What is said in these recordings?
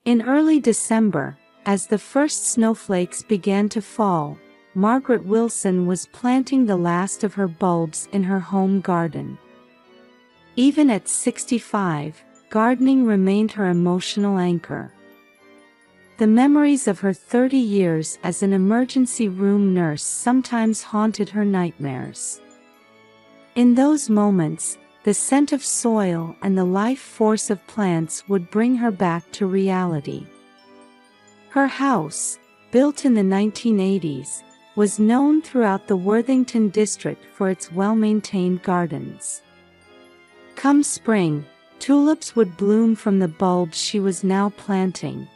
In early December, as the first snowflakes began to fall, Margaret Wilson was planting the last of her bulbs in her home garden. Even at 65, gardening remained her emotional anchor. The memories of her 30 years as an emergency room nurse sometimes haunted her nightmares. In those moments, the scent of soil and the life force of plants would bring her back to reality. Her house, built in the 1980s, was known throughout the Worthington district for its well-maintained gardens. Come spring, tulips would bloom from the bulbs she was now planting.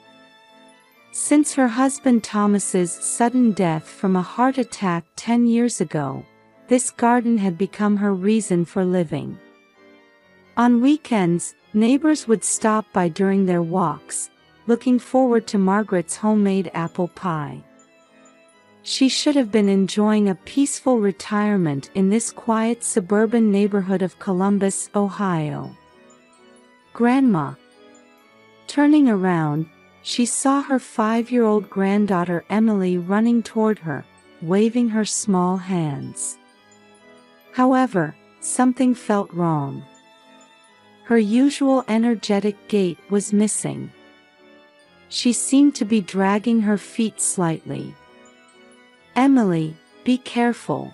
Since her husband Thomas's sudden death from a heart attack 10 years ago, this garden had become her reason for living. On weekends, neighbors would stop by during their walks, looking forward to Margaret's homemade apple pie. She should have been enjoying a peaceful retirement in this quiet suburban neighborhood of Columbus, Ohio. Grandma. Turning around, she saw her 5-year-old granddaughter Emily running toward her, waving her small hands. However, something felt wrong. Her usual energetic gait was missing. She seemed to be dragging her feet slightly. "Emily, be careful."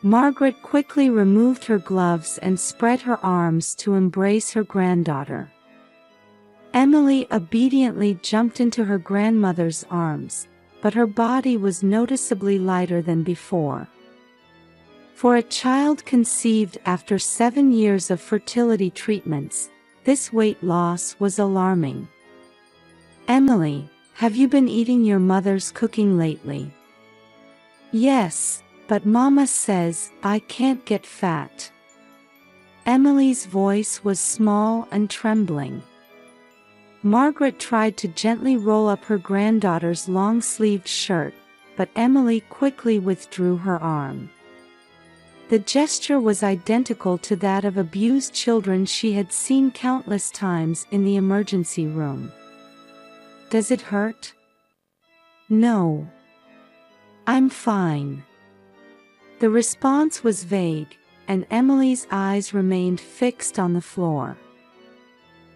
Margaret quickly removed her gloves and spread her arms to embrace her granddaughter. Emily obediently jumped into her grandmother's arms, but her body was noticeably lighter than before. For a child conceived after 7 years of fertility treatments, this weight loss was alarming. "Emily, have you been eating your mother's cooking lately?" "Yes, but Mama says I can't get fat." Emily's voice was small and trembling. Margaret tried to gently roll up her granddaughter's long-sleeved shirt, but Emily quickly withdrew her arm. The gesture was identical to that of abused children she had seen countless times in the emergency room. "Does it hurt?" "No. I'm fine." The response was vague, and Emily's eyes remained fixed on the floor.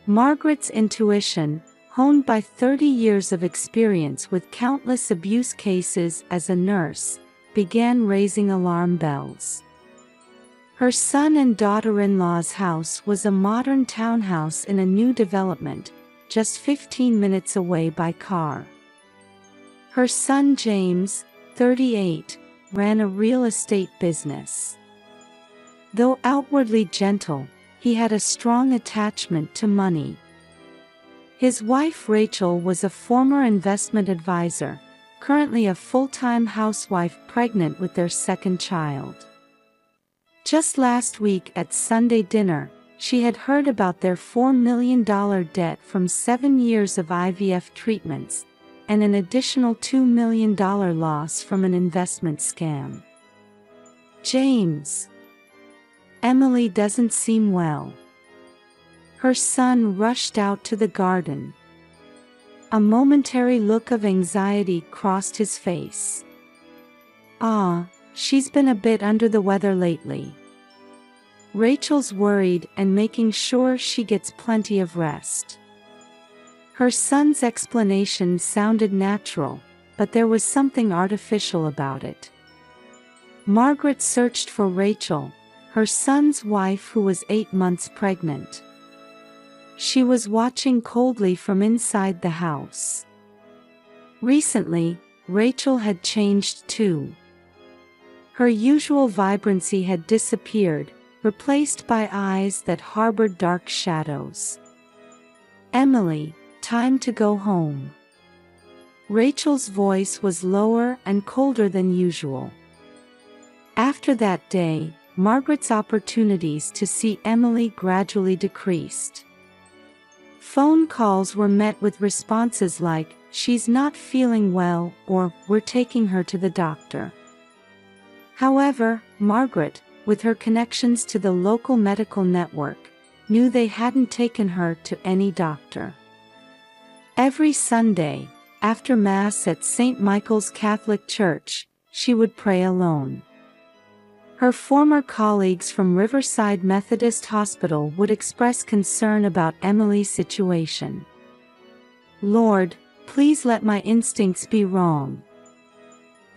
Margaret's intuition, honed by 30 years of experience with countless abuse cases as a nurse, began raising alarm bells. Her son and daughter-in-law's house was a modern townhouse in a new development, just 15 minutes away by car. Her son James, 38, ran a real estate business. Though outwardly gentle, he had a strong attachment to money. His wife Rachel was a former investment advisor, currently a full-time housewife pregnant with their second child. Just last week at Sunday dinner, she had heard about their $4 million debt from 7 years of IVF treatments, and an additional $2 million loss from an investment scam. "James. Emily doesn't seem well." Her son rushed out to the garden. A momentary look of anxiety crossed his face. She's been a bit under the weather lately. Rachel's worried and making sure she gets plenty of rest." Her son's explanation sounded natural, but there was something artificial about it. Margaret searched for Rachel, her son's wife who was 8 months pregnant. She was watching coldly from inside the house. Recently, Rachel had changed too. Her usual vibrancy had disappeared, replaced by eyes that harbored dark shadows. "Emily, time to go home." Rachel's voice was lower and colder than usual. After that day, Margaret's opportunities to see Emily gradually decreased. Phone calls were met with responses like, "She's not feeling well," or "We're taking her to the doctor." However, Margaret, with her connections to the local medical network, knew they hadn't taken her to any doctor. Every Sunday, after Mass at St. Michael's Catholic Church, she would pray alone. Her former colleagues from Riverside Methodist Hospital would express concern about Emily's situation. "Lord, please let my instincts be wrong."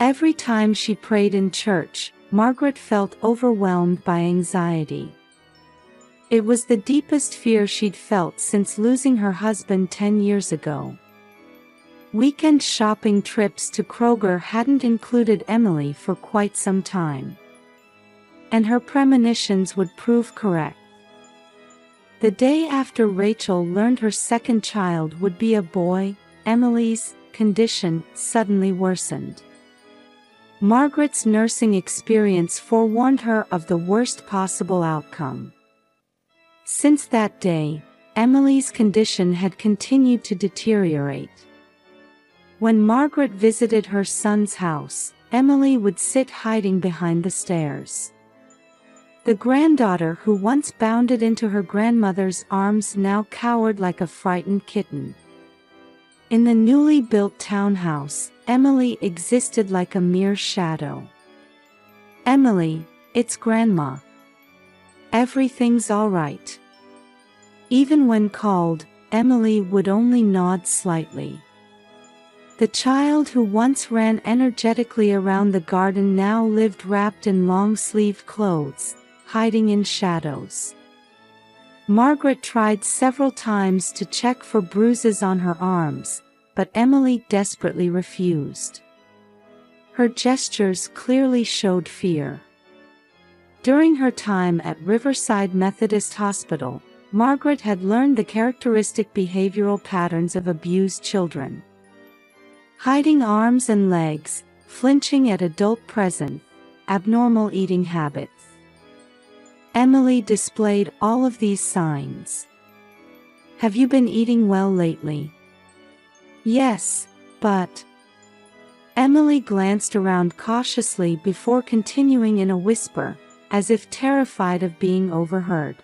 Every time she prayed in church, Margaret felt overwhelmed by anxiety. It was the deepest fear she'd felt since losing her husband 10 years ago. Weekend shopping trips to Kroger hadn't included Emily for quite some time. And her premonitions would prove correct. The day after Rachel learned her second child would be a boy, Emily's condition suddenly worsened. Margaret's nursing experience forewarned her of the worst possible outcome. Since that day, Emily's condition had continued to deteriorate. When Margaret visited her son's house, Emily would sit hiding behind the stairs. The granddaughter who once bounded into her grandmother's arms now cowered like a frightened kitten. In the newly built townhouse, Emily existed like a mere shadow. "Emily, it's Grandma. Everything's all right." Even when called, Emily would only nod slightly. The child who once ran energetically around the garden now lived wrapped in long-sleeved clothes, hiding in shadows. Margaret tried several times to check for bruises on her arms, but Emily desperately refused. Her gestures clearly showed fear. During her time at Riverside Methodist Hospital, Margaret had learned the characteristic behavioral patterns of abused children. Hiding arms and legs, flinching at adult presence, abnormal eating habits. Emily displayed all of these signs. "Have you been eating well lately?" "Yes, but..." Emily glanced around cautiously before continuing in a whisper, as if terrified of being overheard.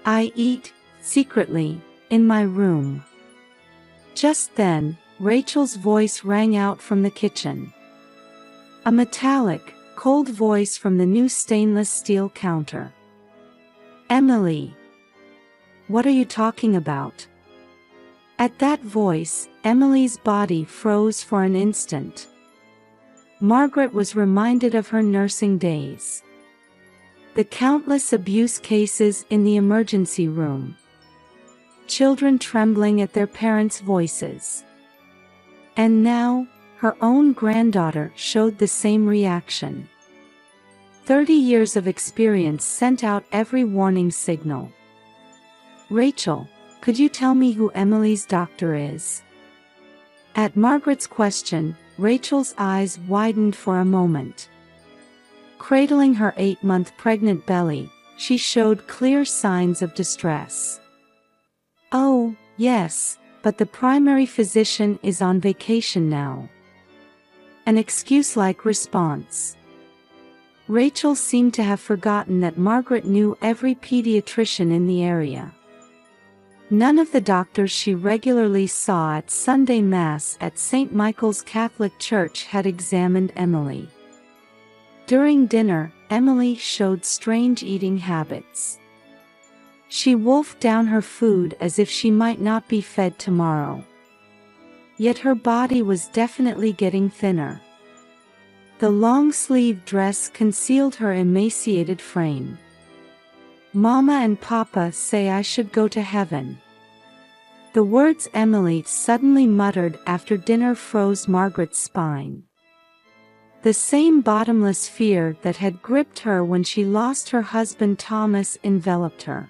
"I eat, secretly, in my room." Just then, Rachel's voice rang out from the kitchen. A metallic, cold voice from the new stainless steel counter. "Emily. What are you talking about?" At that voice, Emily's body froze for an instant. Margaret was reminded of her nursing days. The countless abuse cases in the emergency room. Children trembling at their parents' voices. And now, her own granddaughter showed the same reaction. 30 years of experience sent out every warning signal. "Rachel, could you tell me who Emily's doctor is?" At Margaret's question, Rachel's eyes widened for a moment. Cradling her 8-month pregnant belly, she showed clear signs of distress. "Oh, yes, but the primary physician is on vacation now." An excuse-like response. Rachel seemed to have forgotten that Margaret knew every pediatrician in the area. None of the doctors she regularly saw at Sunday Mass at St. Michael's Catholic Church had examined Emily. During dinner, Emily showed strange eating habits. She wolfed down her food as if she might not be fed tomorrow. Yet her body was definitely getting thinner. The long-sleeved dress concealed her emaciated frame. "Mama and Papa say I should go to heaven." The words Emily suddenly muttered after dinner froze Margaret's spine. The same bottomless fear that had gripped her when she lost her husband Thomas enveloped her.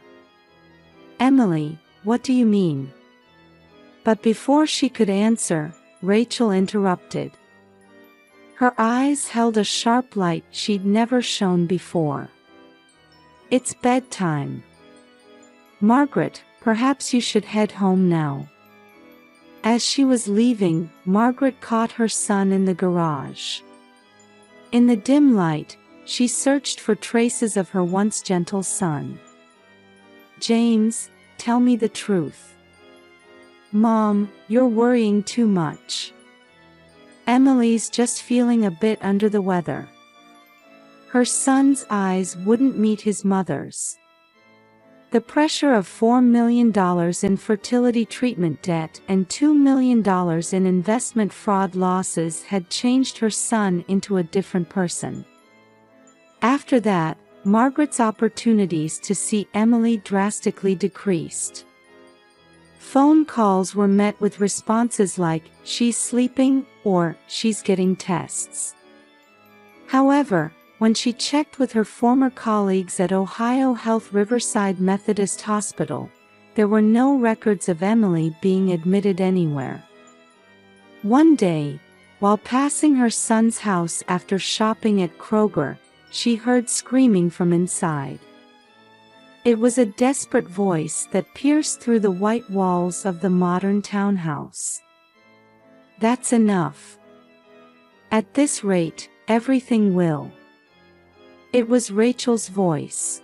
"Emily, what do you mean?" But before she could answer, Rachel interrupted. Her eyes held a sharp light she'd never shown before. "It's bedtime. Margaret, perhaps you should head home now." As she was leaving, Margaret caught her son in the garage. In the dim light, she searched for traces of her once gentle son. "James, tell me the truth. "Mom, you're worrying too much. Emily's just feeling a bit under the weather." Her son's eyes wouldn't meet his mother's. The pressure of $4 million in fertility treatment debt and $2 million in investment fraud losses had changed her son into a different person. After that, Margaret's opportunities to see Emily drastically decreased. Phone calls were met with responses like, "She's sleeping," or "She's getting tests." However, when she checked with her former colleagues at Ohio Health Riverside Methodist Hospital, there were no records of Emily being admitted anywhere. One day, while passing her son's house after shopping at Kroger, she heard screaming from inside. It was a desperate voice that pierced through the white walls of the modern townhouse. "That's enough. At this rate, everything will." It was Rachel's voice.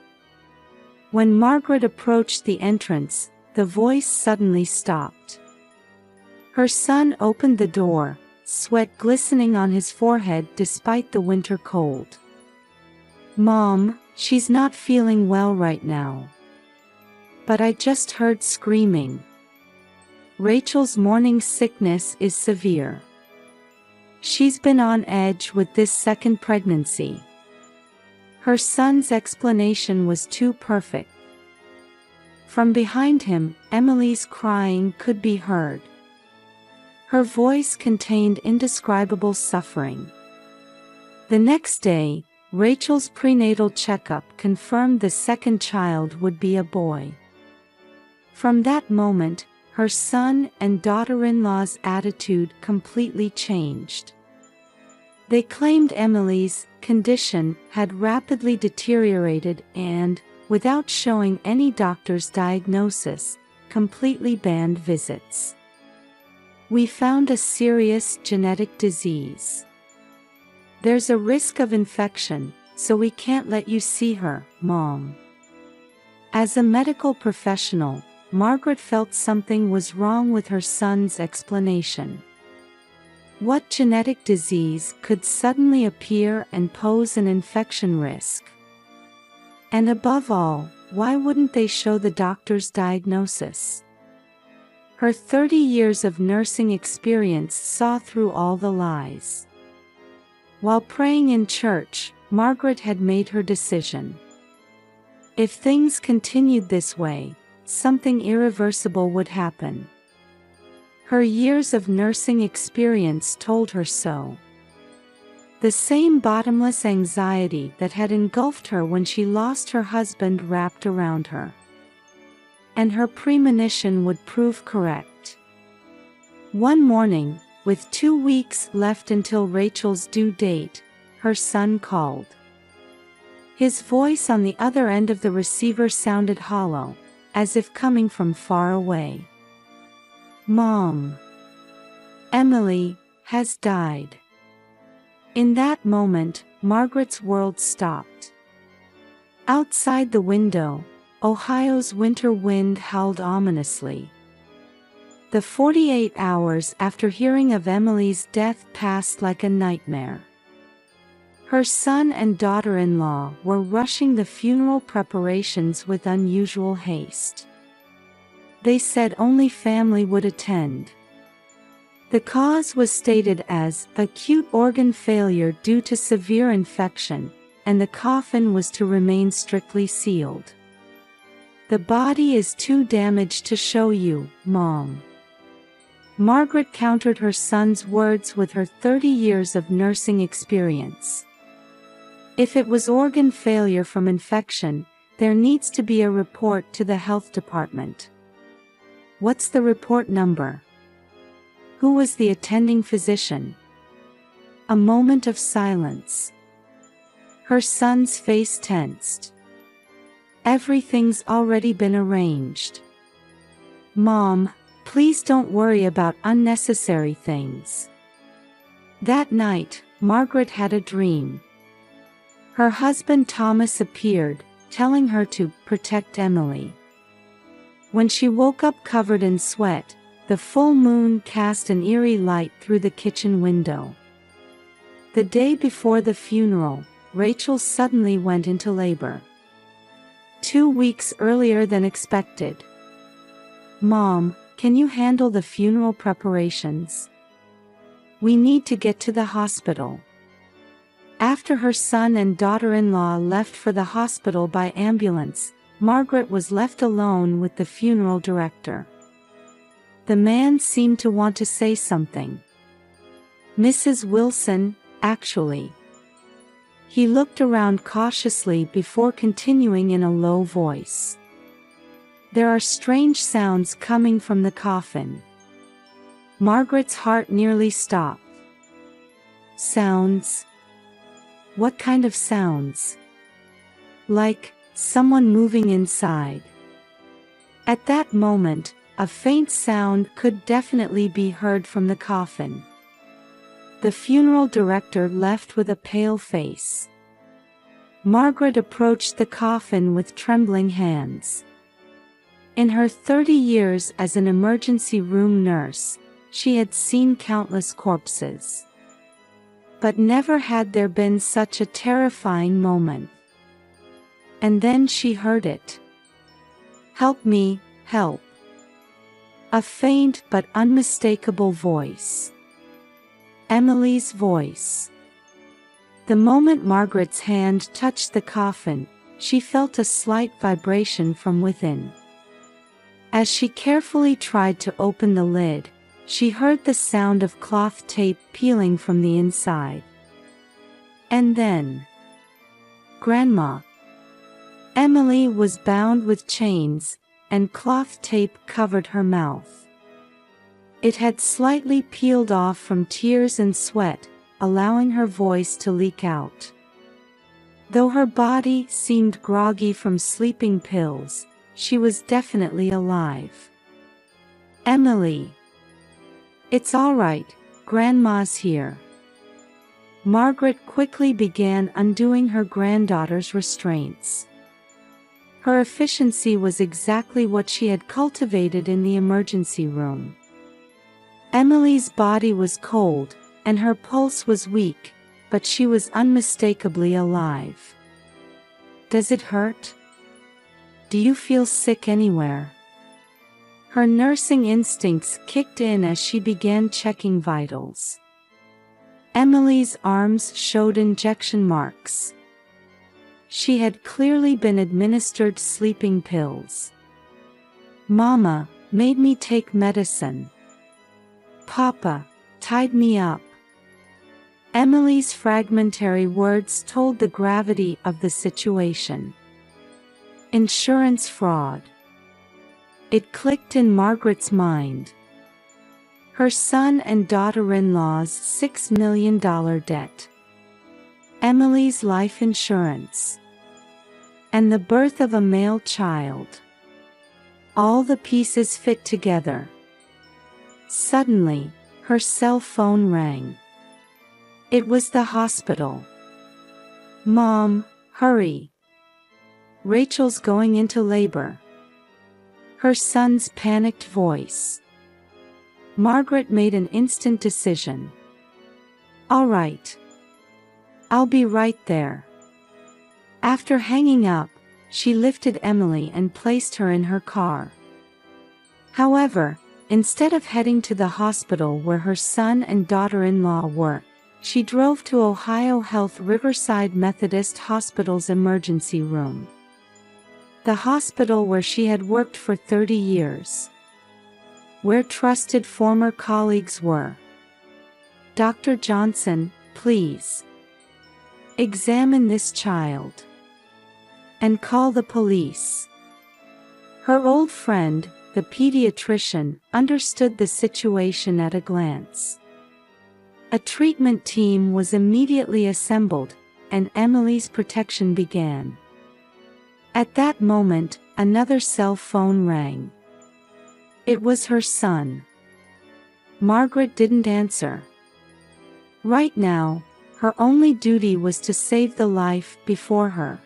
When Margaret approached the entrance, the voice suddenly stopped. Her son opened the door, sweat glistening on his forehead despite the winter cold. "Mom, she's not feeling well right now. But I just heard screaming. Rachel's morning sickness is severe. She's been on edge with this second pregnancy." Her son's explanation was too perfect. From behind him, Emily's crying could be heard. Her voice contained indescribable suffering. The next day, Rachel's prenatal checkup confirmed the second child would be a boy. From that moment, her son and daughter-in-law's attitude completely changed. They claimed Emily's condition had rapidly deteriorated and, without showing any doctor's diagnosis, completely banned visits. "We found a serious genetic disease. There's a risk of infection, so we can't let you see her, Mom." As a medical professional, Margaret felt something was wrong with her son's explanation. What genetic disease could suddenly appear and pose an infection risk? And above all, why wouldn't they show the doctor's diagnosis? Her 30 years of nursing experience saw through all the lies. While praying in church, Margaret had made her decision. If things continued this way, something irreversible would happen. Her years of nursing experience told her so. The same bottomless anxiety that had engulfed her when she lost her husband wrapped around her. And her premonition would prove correct. One morning, with 2 weeks left until Rachel's due date, her son called. His voice on the other end of the receiver sounded hollow, as if coming from far away. "Mom, Emily has died." In that moment, Margaret's world stopped. Outside the window, Ohio's winter wind howled ominously. The 48 hours after hearing of Emily's death passed like a nightmare. Her son and daughter-in-law were rushing the funeral preparations with unusual haste. They said only family would attend. The cause was stated as acute organ failure due to severe infection, and the coffin was to remain strictly sealed. "The body is too damaged to show you, Mom." Margaret countered her son's words with her 30 years of nursing experience. If it was organ failure from infection, there needs to be a report to the health department. "What's the report number? Who was the attending physician?" A moment of silence. Her son's face tensed. "Everything's already been arranged. Mom, please don't worry about unnecessary things." That night, Margaret had a dream. Her husband Thomas appeared, telling her to protect Emily. When she woke up covered in sweat, The full moon cast an eerie light through the kitchen window. The day before the funeral, Rachel suddenly went into labor. 2 weeks earlier than expected. "Mom, can you handle the funeral preparations? We need to get to the hospital." After her son and daughter-in-law left for the hospital by ambulance, Margaret was left alone with the funeral director. The man seemed to want to say something. "Mrs. Wilson, actually." He looked around cautiously before continuing in a low voice. "There are strange sounds coming from the coffin." Margaret's heart nearly stopped. "Sounds? What kind of sounds?" "Like someone moving inside." At that moment, a faint sound could definitely be heard from the coffin. The funeral director left with a pale face. Margaret approached the coffin with trembling hands. In her 30 years as an emergency room nurse, she had seen countless corpses. But never had there been such a terrifying moment. And then she heard it. "Help me, help." A faint but unmistakable voice. Emily's voice. The moment Margaret's hand touched the coffin, she felt a slight vibration from within. As she carefully tried to open the lid, she heard the sound of cloth tape peeling from the inside. And then, Grandma. Emily was bound with chains, and cloth tape covered her mouth. It had slightly peeled off from tears and sweat, allowing her voice to leak out. Though her body seemed groggy from sleeping pills, she was definitely alive. "Emily. It's all right, Grandma's here." Margaret quickly began undoing her granddaughter's restraints. Her efficiency was exactly what she had cultivated in the emergency room. Emily's body was cold, and her pulse was weak, but she was unmistakably alive. "Does it hurt? Do you feel sick anywhere?" Her nursing instincts kicked in as she began checking vitals. Emily's arms showed injection marks. She had clearly been administered sleeping pills. "Mama made me take medicine. Papa tied me up." Emily's fragmentary words told the gravity of the situation. Insurance fraud. It clicked in Margaret's mind. Her son and daughter-in-law's $6 million debt. Emily's life insurance. And the birth of a male child. All the pieces fit together. Suddenly, her cell phone rang. It was the hospital. "Mom, hurry. Rachel's going into labor." Her son's panicked voice. Margaret made an instant decision. "All right. I'll be right there." After hanging up, she lifted Emily and placed her in her car. However, instead of heading to the hospital where her son and daughter-in-law were, she drove to Ohio Health Riverside Methodist Hospital's emergency room. The hospital where she had worked for 30 years. Where trusted former colleagues were. "Dr. Johnson, please. Examine this child. And call the police." Her old friend, the pediatrician, understood the situation at a glance. A treatment team was immediately assembled, and Emily's protection began. At that moment, another cell phone rang. It was her son. Margaret didn't answer. Right now, her only duty was to save the life before her.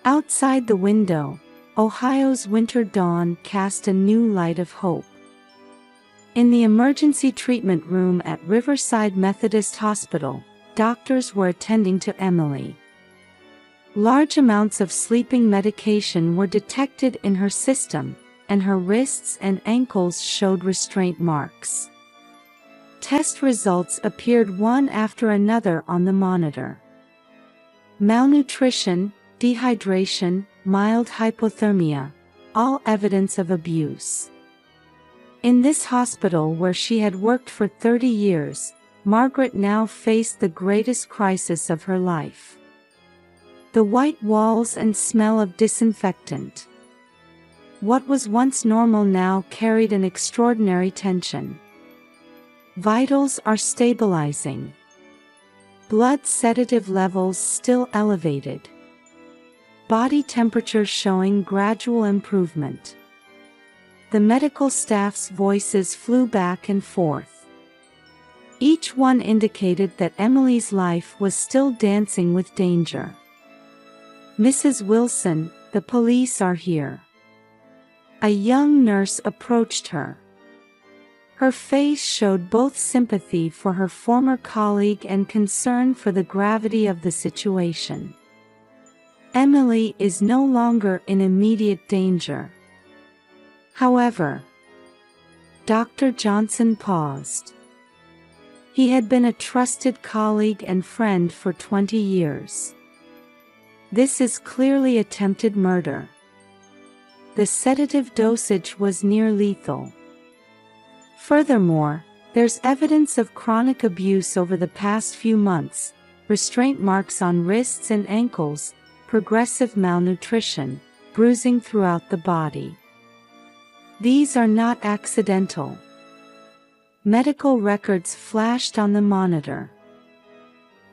Outside the window, Ohio's winter dawn cast a new light of hope. In the emergency treatment room at Riverside Methodist Hospital, doctors were attending to Emily. Large amounts of sleeping medication were detected in her system, and her wrists and ankles showed restraint marks. Test results appeared one after another on the monitor. Malnutrition, dehydration, mild hypothermia, all evidence of abuse. In this hospital where she had worked for 30 years, Margaret now faced the greatest crisis of her life. The white walls and smell of disinfectant. What was once normal now carried an extraordinary tension. Vitals are stabilizing. Blood sedative levels still elevated. Body temperature showing gradual improvement. The medical staff's voices flew back and forth. Each one indicated that Emily's life was still dancing with danger. "Mrs. Wilson, the police are here." A young nurse approached her. Her face showed both sympathy for her former colleague and concern for the gravity of the situation. "Emily is no longer in immediate danger." However, Dr. Johnson paused. He had been a trusted colleague and friend for 20 years. "This is clearly attempted murder. The sedative dosage was near lethal. Furthermore, there's evidence of chronic abuse over the past few months, restraint marks on wrists and ankles, progressive malnutrition, bruising throughout the body. These are not accidental." Medical records flashed on the monitor.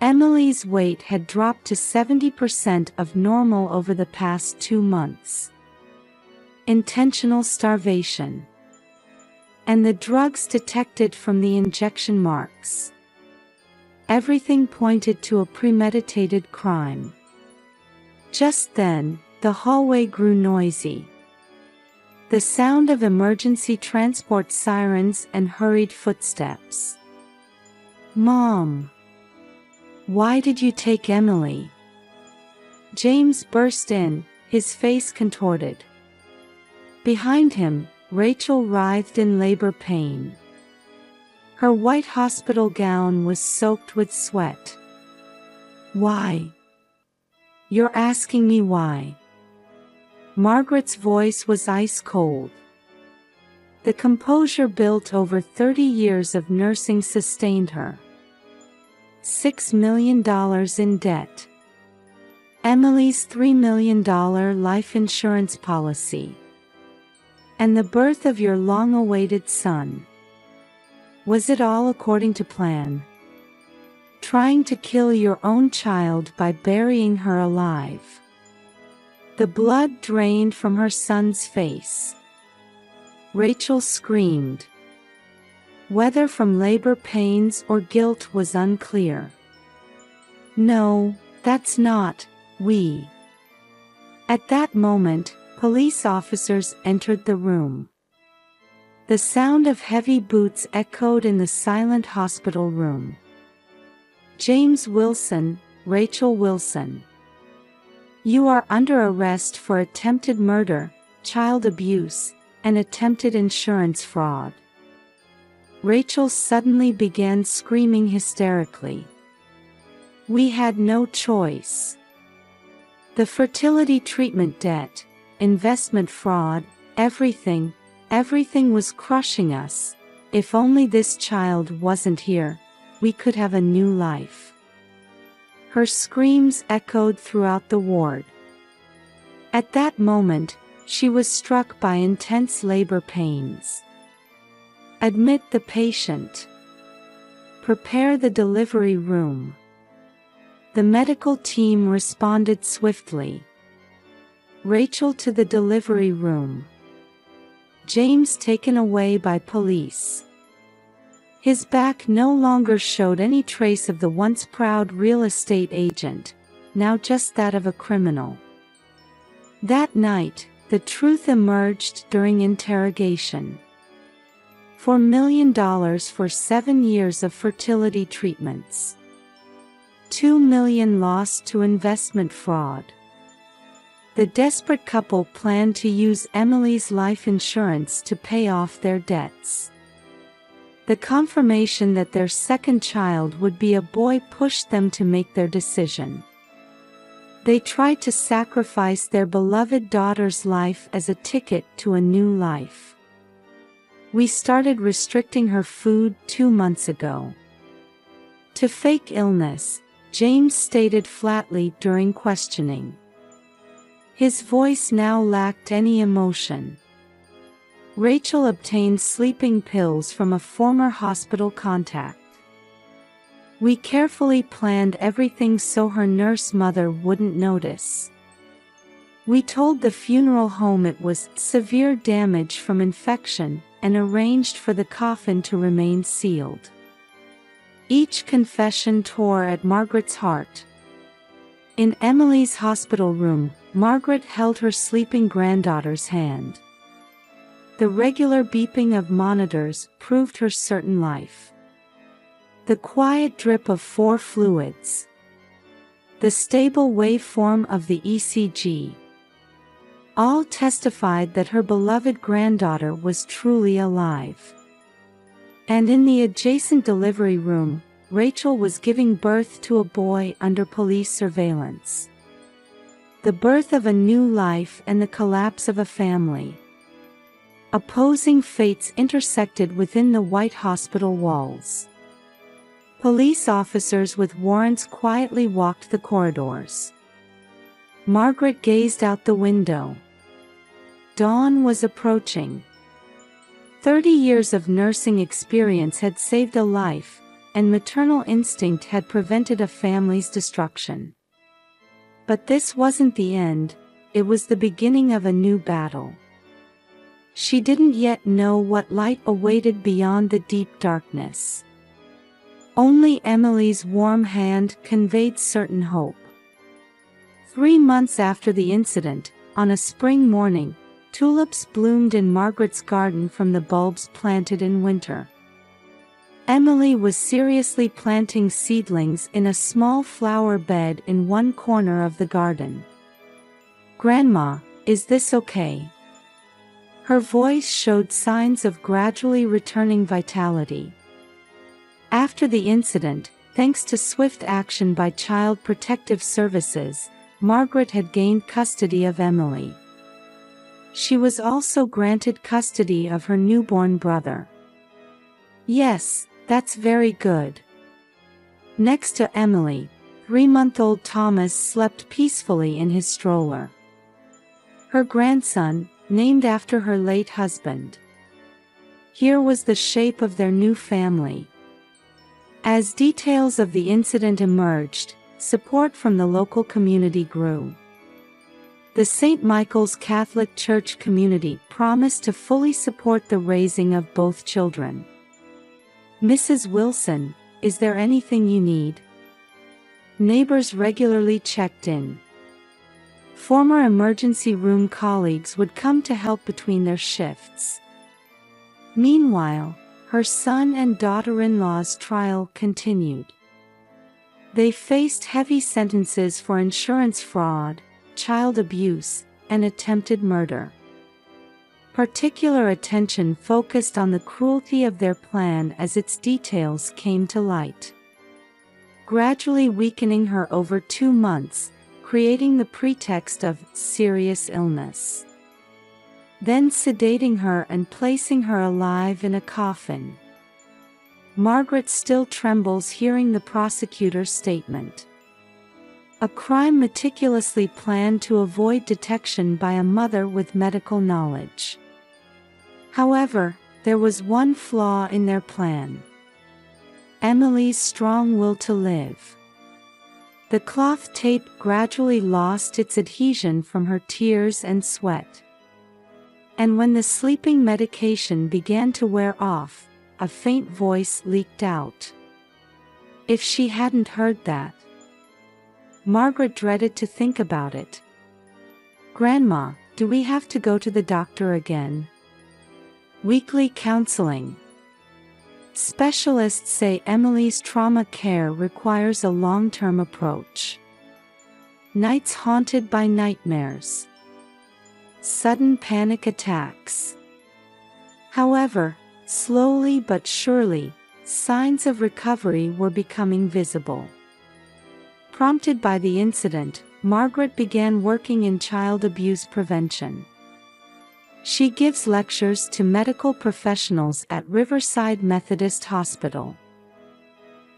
Emily's weight had dropped to 70% of normal over the past 2 months. Intentional starvation. And the drugs detected from the injection marks. Everything pointed to a premeditated crime. Just then, the hallway grew noisy. The sound of emergency transport sirens and hurried footsteps. "Mom! Why did you take Emily?" James burst in, his face contorted. Behind him, Rachel writhed in labor pain. Her white hospital gown was soaked with sweat. "Why? You're asking me why?" Margaret's voice was ice cold. The composure built over 30 years of nursing sustained her. $6 million in debt. Emily's $3 million life insurance policy. And the birth of your long-awaited son. Was it all according to plan? Trying to kill your own child by burying her alive. The blood drained from her son's face. Rachel screamed. Whether from labor pains or guilt was unclear. "No, that's not, we." At that moment, police officers entered the room. The sound of heavy boots echoed in the silent hospital room. "James Wilson, Rachel Wilson. You are under arrest for attempted murder, child abuse, and attempted insurance fraud." Rachel suddenly began screaming hysterically. "We had no choice. The fertility treatment debt, investment fraud, everything was crushing us. If only this child wasn't here, we could have a new life." Her screams echoed throughout the ward. At that moment, she was struck by intense labor pains. "Admit the patient. Prepare the delivery room." The medical team responded swiftly. Rachel to the delivery room. James taken away by police. His back no longer showed any trace of the once proud real estate agent, now just that of a criminal. That night, the truth emerged during interrogation. $4 million for 7 years of fertility treatments. $2 million lost to investment fraud. The desperate couple planned to use Emily's life insurance to pay off their debts. The confirmation that their second child would be a boy pushed them to make their decision. They tried to sacrifice their beloved daughter's life as a ticket to a new life. We started restricting her food 2 months ago. To fake illness, James stated flatly during questioning. His voice now lacked any emotion. Rachel obtained sleeping pills from a former hospital contact. We carefully planned everything so her nurse mother wouldn't notice. We told the funeral home it was severe damage from infection and arranged for the coffin to remain sealed. Each confession tore at Margaret's heart. In Emily's hospital room, Margaret held her sleeping granddaughter's hand. The regular beeping of monitors proved her certain life. The quiet drip of 4 fluids. The stable waveform of the ECG. All testified that her beloved granddaughter was truly alive. And in the adjacent delivery room, Rachel was giving birth to a boy under police surveillance. The birth of a new life and the collapse of a family. Opposing fates intersected within the White Hospital walls. Police officers with warrants quietly walked the corridors. Margaret gazed out the window. Dawn was approaching. 30 years of nursing experience had saved a life, and maternal instinct had prevented a family's destruction. But this wasn't the end, it was the beginning of a new battle. She didn't yet know what light awaited beyond the deep darkness. Only Emily's warm hand conveyed certain hope. 3 months after the incident, on a spring morning, tulips bloomed in Margaret's garden from the bulbs planted in winter. Emily was seriously planting seedlings in a small flower bed in one corner of the garden. "Grandma, is this okay?" Her voice showed signs of gradually returning vitality. After the incident, thanks to swift action by Child Protective Services, Margaret had gained custody of Emily. She was also granted custody of her newborn brother. "Yes, that's very good." Next to Emily, 3-month-old Thomas slept peacefully in his stroller. Her grandson, named after her late husband. Here was the shape of their new family. As details of the incident emerged, support from the local community grew. The St. Michael's Catholic Church community promised to fully support the raising of both children. "Mrs. Wilson, is there anything you need?" Neighbors regularly checked in. Former emergency room colleagues would come to help between their shifts. Meanwhile, her son and daughter-in-law's trial continued. They faced heavy sentences for insurance fraud, child abuse, and attempted murder. Particular attention focused on the cruelty of their plan as its details came to light. Gradually weakening her over 2 months, creating the pretext of serious illness. Then sedating her and placing her alive in a coffin. Margaret still trembles hearing the prosecutor's statement. A crime meticulously planned to avoid detection by a mother with medical knowledge. However, there was one flaw in their plan. Emily's strong will to live. The cloth tape gradually lost its adhesion from her tears and sweat. And when the sleeping medication began to wear off, a faint voice leaked out. If she hadn't heard that. Margaret dreaded to think about it. "Grandma, do we have to go to the doctor again?" Weekly counseling. Specialists say Emily's trauma care requires a long-term approach. Nights haunted by nightmares. Sudden panic attacks. However, slowly but surely, signs of recovery were becoming visible. Prompted by the incident, Margaret began working in child abuse prevention. She gives lectures to medical professionals at Riverside Methodist Hospital.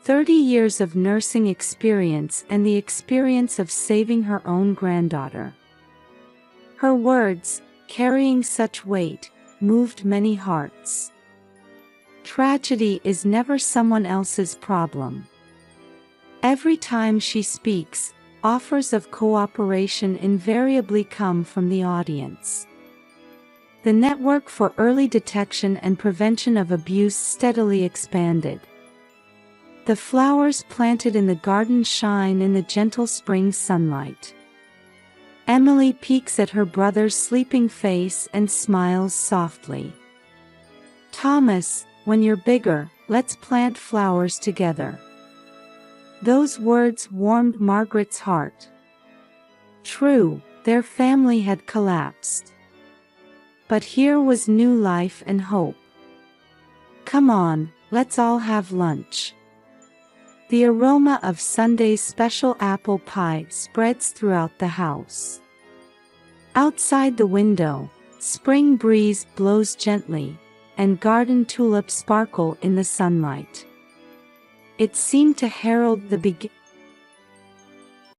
30 years of nursing experience and the experience of saving her own granddaughter. Her words, carrying such weight, moved many hearts. Tragedy is never someone else's problem. Every time she speaks, offers of cooperation invariably come from the audience. The network for early detection and prevention of abuse steadily expanded. The flowers planted in the garden shine in the gentle spring sunlight. Emily peeks at her brother's sleeping face and smiles softly. "Thomas, when you're bigger, let's plant flowers together." Those words warmed Margaret's heart. True, their family had collapsed. But here was new life and hope. "Come on, let's all have lunch." The aroma of Sunday's special apple pie spreads throughout the house. Outside the window, spring breeze blows gently, and garden tulips sparkle in the sunlight. It seemed to herald the beginning